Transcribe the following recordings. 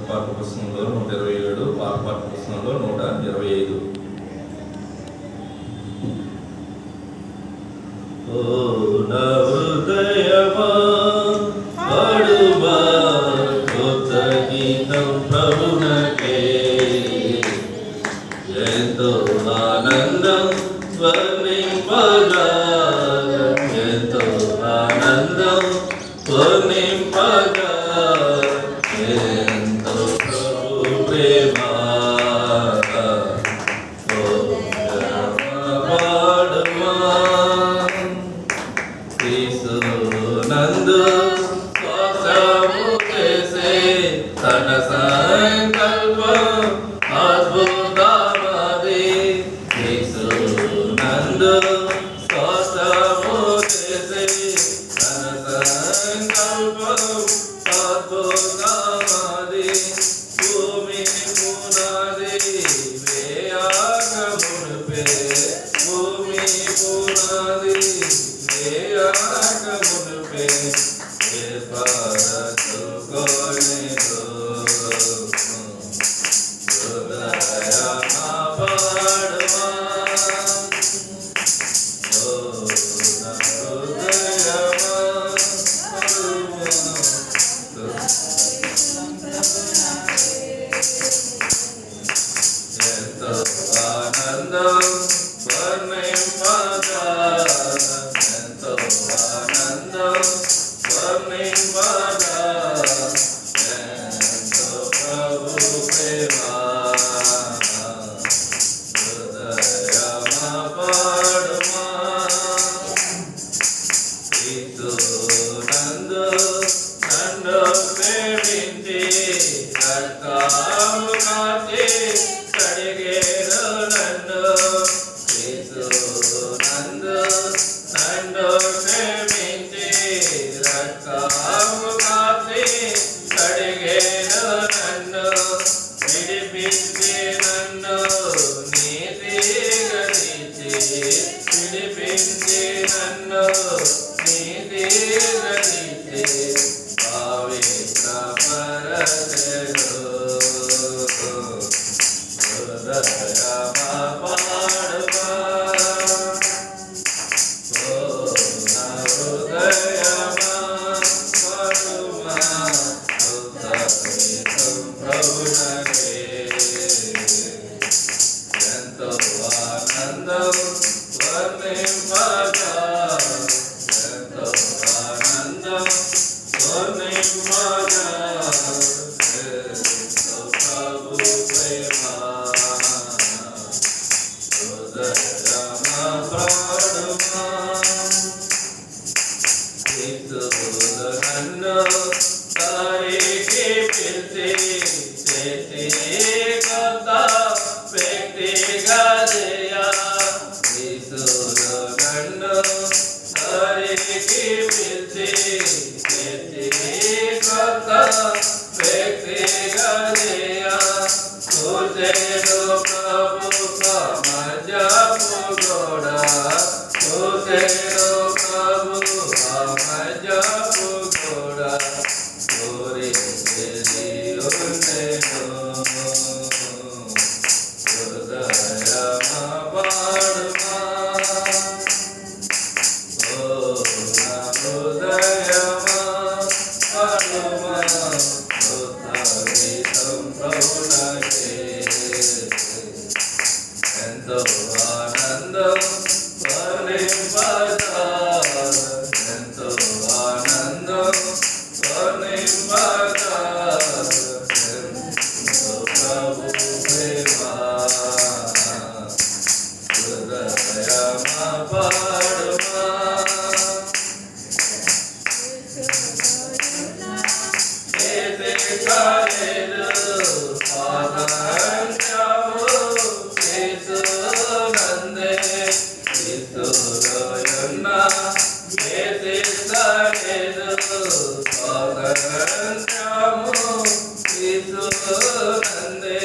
పాఠ పుస్తకంలో 127, పాఠ పుస్తకంలో 125. నా హృదయమా పాడుమా కొత్త గీతం ప్రభునకే, ఎంతో ఆనందం వర్ణింపగా, ఎంతో ఆనందం వర్ణింపగా, ఎంతో ప్రభు ప్రేమ. నందు స్వాసము చేసే తన సంకల్పం అద్భుతమది. నందు స్వాసము చేసే తన సంకల్పం అద్భుతమది. భూమి పునాది వేయాక మునిపే, భూమి పునాది వేయాక మునిపే ఏర్పరచుకొనెను. హృదయమా పాడుమా, ఓ నా హృదయమా పాడుమా. ఎంతో ఆనందం వర్ణింపగా, ఎంతో ఆనందం వర్ణింపగా, ఎంతో ప్రభు ప్రేమ. హృదయమా పాడుమా, నందు నన్ను ప్రేమించి రక్తము కార్చి కడిగేను నన్ను. నందు నన్ను ప్రేమించి రక్తము కార్చి కడిగేను నన్ను. విడిపించి నన్ను నీతిగా తీర్చి, విడిపించి నన్ను నీతిగా తీర్చి పవిత్రపరచెను. హృదయమా పాడుమా, ఓ నా హృదయమా పాడుమా, కొత్త గీతం ప్రభునకే, ఎంతో ఆనందం వర్ణింపగా, ఎంతో ఆనందం వర్ణింపగా, ఎంతో ప్రభు ప్రేమ. హృదయమా పాడుమా, నన్ను తారికి పిలిచి చేసి కొత్త వ్యక్తిగా చేయ. నన్ను తారికి పిలిచి చేసి కొత్త వ్యక్తిగా చేయ. కూర్చేను ప్రభు మజపు గోడ, కూర్చేను ప్రభు మజపు గోడ, కోరి ఉండెను. హృదయమా పాడుమా, ఓ నా హృదయమా పాడుమా, కొత్త గీతం ప్రభునకే, ఎంతో ఆనందం వర్ణింపగా, ఎంతో ఆనందం వర్ణింపగా, ఎంతో ప్రభు ప్రేమ. హృదయమా పాడుమా, ఏదే కాలేదు స్వాతంత్ర్యము యేసునందే. యేసులోనున్న ఏదే కాలేదు స్వాతంత్ర్యము యేసునందే.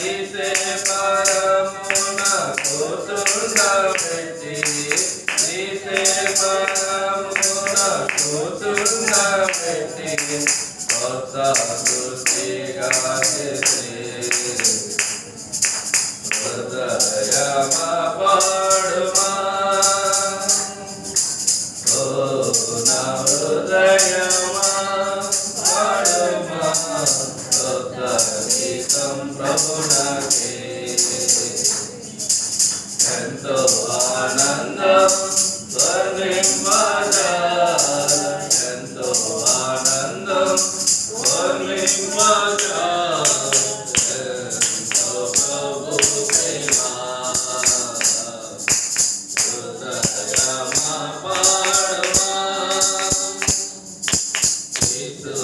యేసే పరమున కూర్చుండబెట్టి, యేసే పరమున కూర్చుండబెట్టి కొత్త సృష్టిగా చేసి హృదయమా పాడుమా ఓ నా హృదయమా పాడుమా కొత్త గీతం ప్రభునకే ఎంతో ఆనందం వర్ణింపజాల ఎంతో ఆనందం వర్ణింపజాల ఎంతో ప్రభు ప్రేమ హృదయమా పాడుమా యేసు